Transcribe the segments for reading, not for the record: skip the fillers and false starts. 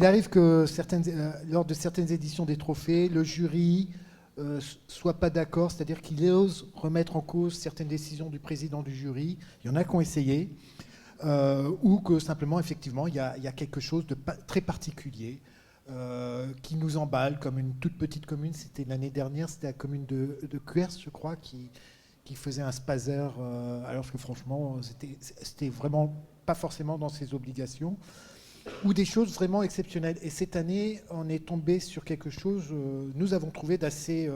il arrive que lors de certaines éditions des trophées, le jury soit pas d'accord, c'est-à-dire qu'il ose remettre en cause certaines décisions du président du jury. Il y en a qui ont essayé, ou que simplement, effectivement, il y a quelque chose de très particulier qui nous emballe, comme une toute petite commune. C'était l'année dernière, c'était la commune de Cuers, je crois, qui faisait un spazer, alors que franchement, c'était vraiment pas forcément dans ses obligations, ou des choses vraiment exceptionnelles. Et cette année, on est tombé sur quelque chose, nous avons trouvé d'assez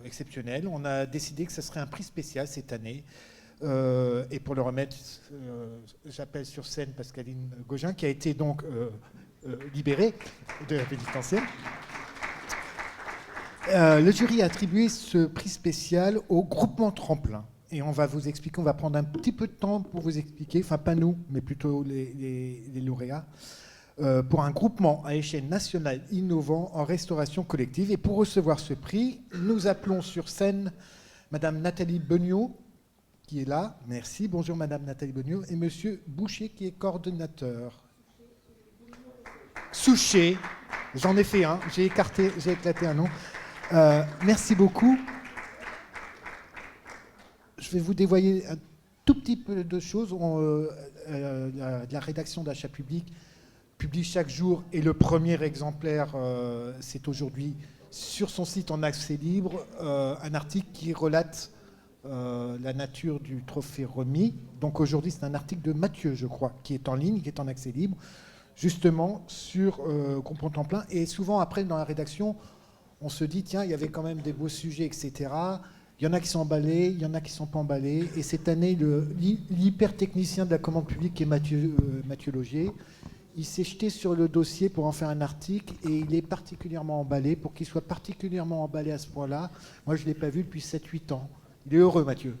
exceptionnel. On a décidé que ce serait un prix spécial cette année. Et pour le remettre, j'appelle sur scène Pascaline Gaugin, qui a été donc libérée de la pénitentiaire. Le jury a attribué ce prix spécial au groupement Tremplin. Et on va vous expliquer, on va prendre un petit peu de temps pour vous expliquer, enfin pas nous, mais plutôt les lauréats, pour un groupement à échelle nationale innovant en restauration collective. Et pour recevoir ce prix, nous appelons sur scène Madame Nathalie Beugnot, qui est là. Merci. Bonjour Madame Nathalie Beugnot. Et Monsieur Boucher, qui est coordonnateur. Souchet. J'en ai fait un. J'ai éclaté un nom. Merci beaucoup. Je vais vous dévoiler un tout petit peu de choses. La rédaction d'Achat Public publie chaque jour, et le premier exemplaire, c'est aujourd'hui sur son site en accès libre, un article qui relate la nature du trophée remis. Donc aujourd'hui, c'est un article de Mathieu, je crois, qui est en ligne, qui est en accès libre, justement sur groupement Tremplin. Et souvent, après, dans la rédaction, on se dit, tiens, il y avait quand même des beaux sujets, etc. Il y en a qui sont emballés, il y en a qui ne sont pas emballés. Et cette année, l'hyper-technicien de la commande publique, qui est Mathieu Logier, il s'est jeté sur le dossier pour en faire un article, et il est particulièrement emballé. Pour qu'il soit particulièrement emballé à ce point-là, moi, je ne l'ai pas vu depuis 7-8 ans. Il est heureux, Mathieu.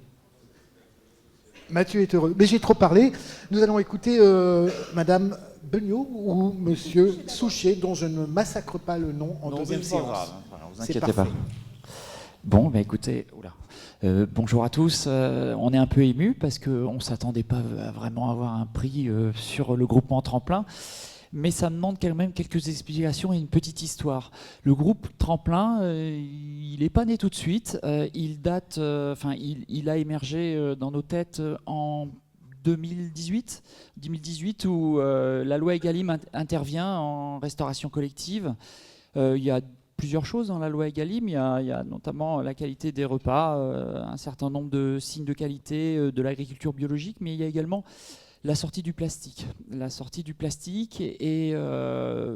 Mathieu est heureux. Mais j'ai trop parlé. Nous allons écouter Madame Beugnot ou Monsieur Souchet, dont je ne massacre pas le nom en deuxième séance. Grave, hein. Vous inquiétez pas. Bon, bah écoutez, bonjour à tous. On est un peu ému parce qu'on ne s'attendait pas à vraiment avoir un prix sur le groupement Tremplin. Mais ça demande quand même quelques explications et une petite histoire. Le groupe Tremplin, il n'est pas né tout de suite. Il a émergé dans nos têtes en 2018 où la loi Egalim intervient en restauration collective. Il y a plusieurs choses dans la loi Egalim. Il y a notamment la qualité des repas, un certain nombre de signes de qualité de l'agriculture biologique, mais il y a également la sortie du plastique. Et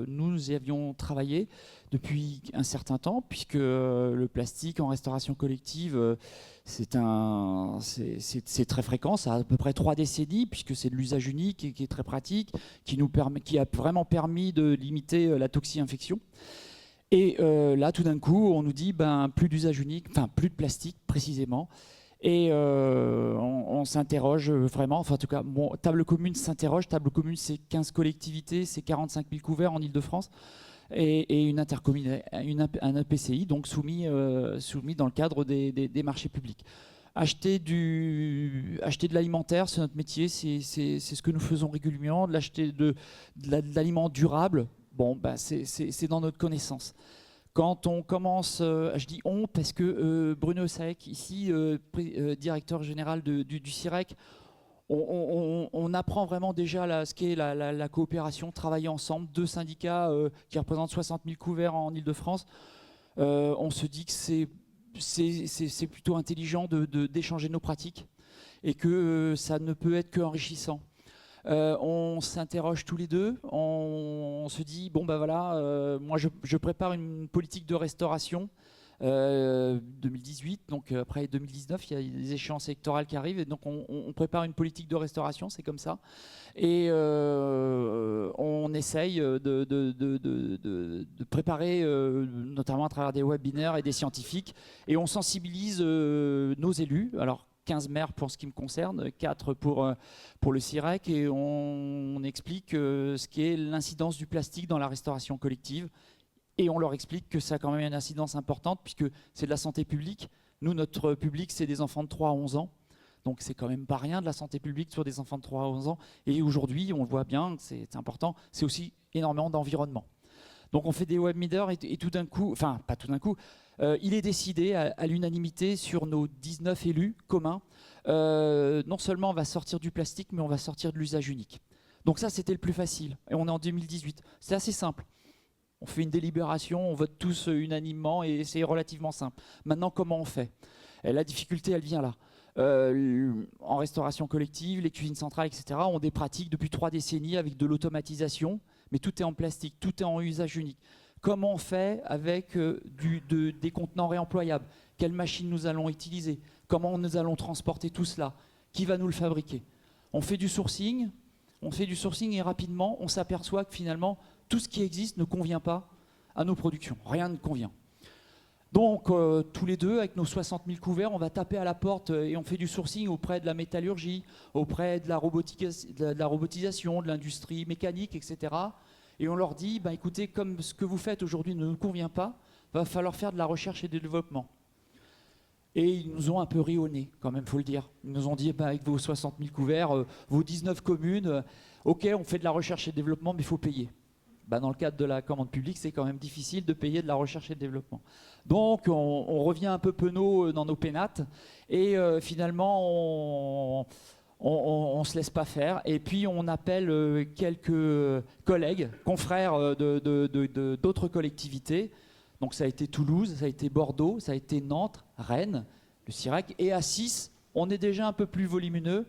nous y avions travaillé depuis un certain temps, puisque le plastique en restauration collective, c'est très fréquent, ça a à peu près 3 décennies, puisque c'est de l'usage unique et qui est très pratique, qui a vraiment permis de limiter la toxi-infection. Et là, tout d'un coup, on nous dit plus d'usage unique, enfin plus de plastique précisément. Et on s'interroge vraiment, enfin en tout cas, Table Commune s'interroge. Table Commune, c'est 15 collectivités, c'est 45 000 couverts en Ile-de-France et un EPCI, donc soumis dans le cadre des marchés publics. Acheter de l'alimentaire, c'est notre métier, c'est ce que nous faisons régulièrement, de l'acheter de l'aliment durable, c'est dans notre connaissance. Quand on commence, je dis on parce que Bruno Saec, ici, directeur général du CIREC, on apprend vraiment déjà ce qu'est la coopération, travailler ensemble, 2 syndicats qui représentent 60 000 couverts en Ile-de-France. On se dit que c'est plutôt intelligent d'échanger nos pratiques et que ça ne peut être qu'enrichissant. On s'interroge tous les deux, on se dit moi je prépare une politique de restauration 2018, donc après 2019 il y a des échéances électorales qui arrivent et donc on prépare une politique de restauration, c'est comme ça, et on essaye de préparer notamment à travers des webinaires et des scientifiques, et on sensibilise nos élus. Alors 15 maires pour ce qui me concerne, 4 pour le CIREC, et on explique ce qu'est l'incidence du plastique dans la restauration collective, et on leur explique que ça a quand même une incidence importante puisque c'est de la santé publique. Nous, notre public, c'est des enfants de 3 à 11 ans, Donc c'est quand même pas rien de la santé publique sur des enfants de 3 à 11 ans. Et aujourd'hui, on le voit bien, c'est important, c'est aussi énormément d'environnement. Donc on fait des webmeeters et tout d'un coup, enfin pas tout d'un coup, il est décidé à l'unanimité sur nos 19 élus communs, non seulement on va sortir du plastique, mais on va sortir de l'usage unique. Donc ça, c'était le plus facile. Et on est en 2018. C'est assez simple. On fait une délibération, on vote tous unanimement et c'est relativement simple. Maintenant, comment on fait ? Et la difficulté, elle vient là. En restauration collective, les cuisines centrales, etc., ont des pratiques depuis 3 décennies avec de l'automatisation, mais tout est en plastique, tout est en usage unique. Comment on fait avec des contenants réemployables ? Quelles machines nous allons utiliser ? Comment nous allons transporter tout cela ? Qui va nous le fabriquer ? On fait du sourcing et rapidement, on s'aperçoit que finalement, tout ce qui existe ne convient pas à nos productions. Rien ne convient. Donc, tous les deux, avec nos 60 000 couverts, on va taper à la porte et on fait du sourcing auprès de la métallurgie, auprès de la robotisation, de l'industrie mécanique, etc. Et on leur dit, bah, écoutez, comme ce que vous faites aujourd'hui ne nous convient pas, va falloir faire de la recherche et du développement. Et ils nous ont un peu ri au nez, quand même, il faut le dire. Ils nous ont dit, bah, avec vos 60 000 couverts, vos 19 communes, ok, on fait de la recherche et développement, mais il faut payer. Bah, dans le cadre de la commande publique, c'est quand même difficile de payer de la recherche et de développement. Donc, on revient un peu penaud dans nos pénates, et finalement, on ne se laisse pas faire. Et puis, on appelle quelques collègues, confrères d'autres collectivités. Donc ça a été Toulouse, ça a été Bordeaux, ça a été Nantes, Rennes, le CIREC. Et à 6, on est déjà un peu plus volumineux.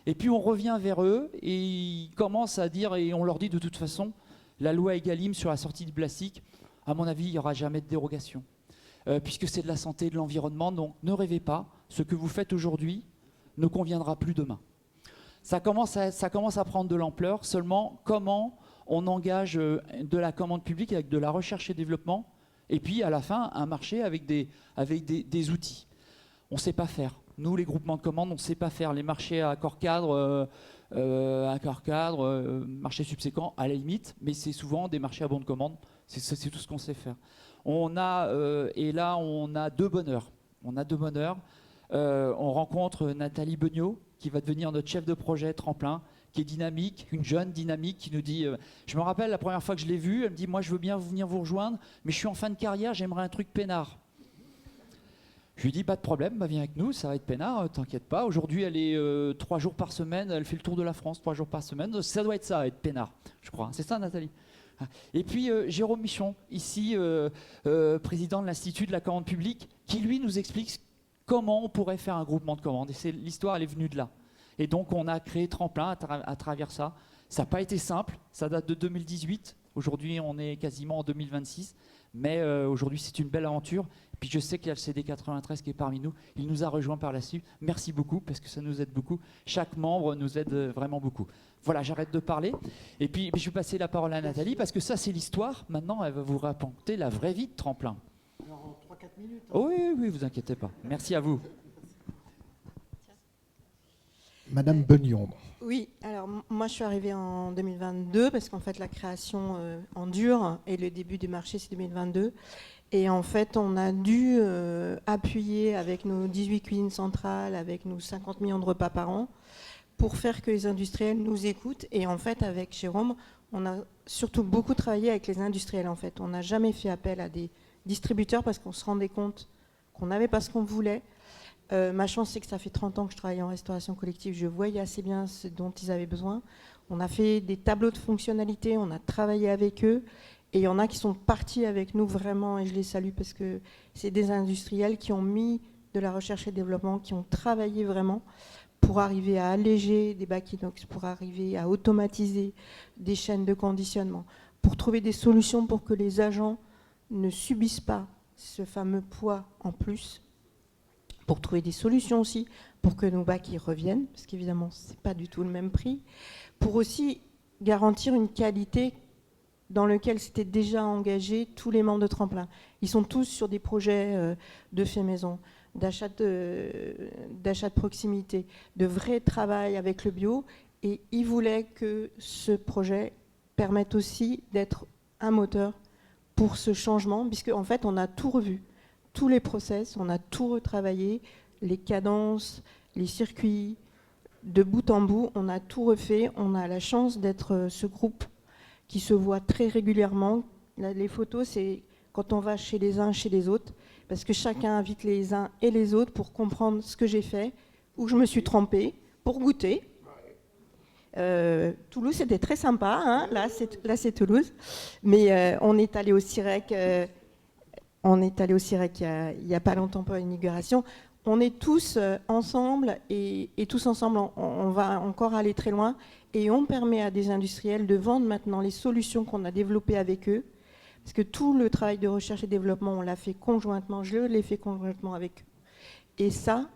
Et puis on revient vers eux et ils commencent à dire, et on leur dit de toute façon, la loi Egalim sur la sortie du plastique, à mon avis, il n'y aura jamais de dérogation. Puisque c'est de la santé et de l'environnement, donc ne rêvez pas, ce que vous faites aujourd'hui ne conviendra plus demain. Ça commence à prendre de l'ampleur, seulement comment on engage de la commande publique avec de la recherche et développement. Et puis, à la fin, un marché avec des outils. On ne sait pas faire. Nous, les groupements de commandes, on ne sait pas faire. Les marchés à accord cadre, marchés subséquents, à la limite, mais c'est souvent des marchés à bon de commande. C'est tout ce qu'on sait faire. Et là, on a 2 bonheurs. On rencontre Nathalie Beugnot, qui va devenir notre chef de projet tremplin, qui est dynamique, une jeune dynamique qui nous dit, je me rappelle la première fois que je l'ai vue, elle me dit, moi je veux bien venir vous rejoindre, mais je suis en fin de carrière, j'aimerais un truc peinard. Je lui dis, pas de problème, bah, viens avec nous, ça va être peinard, t'inquiète pas. Aujourd'hui, elle est 3 jours par semaine, elle fait le tour de la France 3 jours par semaine, ça doit être ça, être peinard, je crois. C'est ça, Nathalie ? Et puis Jérôme Michon, ici, président de l'Institut de la commande publique, qui lui nous explique comment on pourrait faire un groupement de commandes. Et l'histoire, elle est venue de là. Et donc, on a créé Tremplin à travers ça. Ça n'a pas été simple. Ça date de 2018. Aujourd'hui, on est quasiment en 2026. Mais aujourd'hui, c'est une belle aventure. Et puis, je sais qu'il y a le CD93 qui est parmi nous. Il nous a rejoints par la suite. Merci beaucoup, parce que ça nous aide beaucoup. Chaque membre nous aide vraiment beaucoup. Voilà, j'arrête de parler. Et puis, je vais passer la parole à Nathalie, parce que ça, c'est l'histoire. Maintenant, elle va vous raconter la vraie vie de Tremplin. Alors, en 3-4 minutes. Oh, oui, vous inquiétez pas. Merci à vous. Madame Beugnon. Oui, alors moi je suis arrivée en 2022 parce qu'en fait la création en dur et le début du marché c'est 2022. Et en fait on a dû appuyer avec nos 18 cuisines centrales, avec nos 50 millions de repas par an pour faire que les industriels nous écoutent. Et en fait avec Jérôme, on a surtout beaucoup travaillé avec les industriels en fait. On n'a jamais fait appel à des distributeurs parce qu'on se rendait compte qu'on n'avait pas ce qu'on voulait. Ma chance, c'est que ça fait 30 ans que je travaille en restauration collective. Je voyais assez bien ce dont ils avaient besoin. On a fait des tableaux de fonctionnalité, on a travaillé avec eux. Et il y en a qui sont partis avec nous vraiment, et je les salue parce que c'est des industriels qui ont mis de la recherche et développement, qui ont travaillé vraiment pour arriver à alléger des bacs inox, pour arriver à automatiser des chaînes de conditionnement, pour trouver des solutions pour que les agents ne subissent pas ce fameux poids en plus, pour trouver des solutions aussi, pour que nos bacs y reviennent, parce qu'évidemment, ce n'est pas du tout le même prix, pour aussi garantir une qualité dans lequel s'étaient déjà engagés tous les membres de Tremplin. Ils sont tous sur des projets de fait maison, d'achat de proximité, de vrai travail avec le bio, et ils voulaient que ce projet permette aussi d'être un moteur pour ce changement, puisque en fait, on a tout revu. Tous les process, on a tout retravaillé, les cadences, les circuits, de bout en bout, on a tout refait. On a la chance d'être ce groupe qui se voit très régulièrement. Là, les photos, c'est quand on va chez les uns, chez les autres, parce que chacun invite les uns et les autres pour comprendre ce que j'ai fait, où je me suis trompée, pour goûter. Toulouse, c'était très sympa, hein. Là, c'est Toulouse. Mais on est allé au CIREC, il n'y a pas longtemps pour l'inauguration. On est tous ensemble et tous ensemble, on va encore aller très loin et on permet à des industriels de vendre maintenant les solutions qu'on a développées avec eux. Parce que tout le travail de recherche et développement, on l'a fait conjointement, je l'ai fait conjointement avec eux. Et ça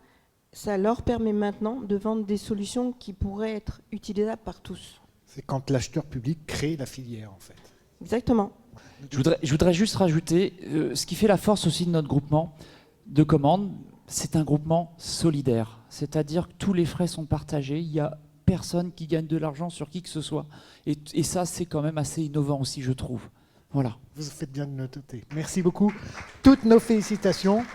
leur permet maintenant de vendre des solutions qui pourraient être utilisables par tous. C'est quand l'acheteur public crée la filière, en fait. Exactement. Je voudrais juste rajouter, ce qui fait la force aussi de notre groupement de commandes, c'est un groupement solidaire. C'est-à-dire que tous les frais sont partagés, il n'y a personne qui gagne de l'argent sur qui que ce soit. Et ça, c'est quand même assez innovant aussi, je trouve. Voilà. Vous faites bien de noter. Merci beaucoup. Toutes nos félicitations.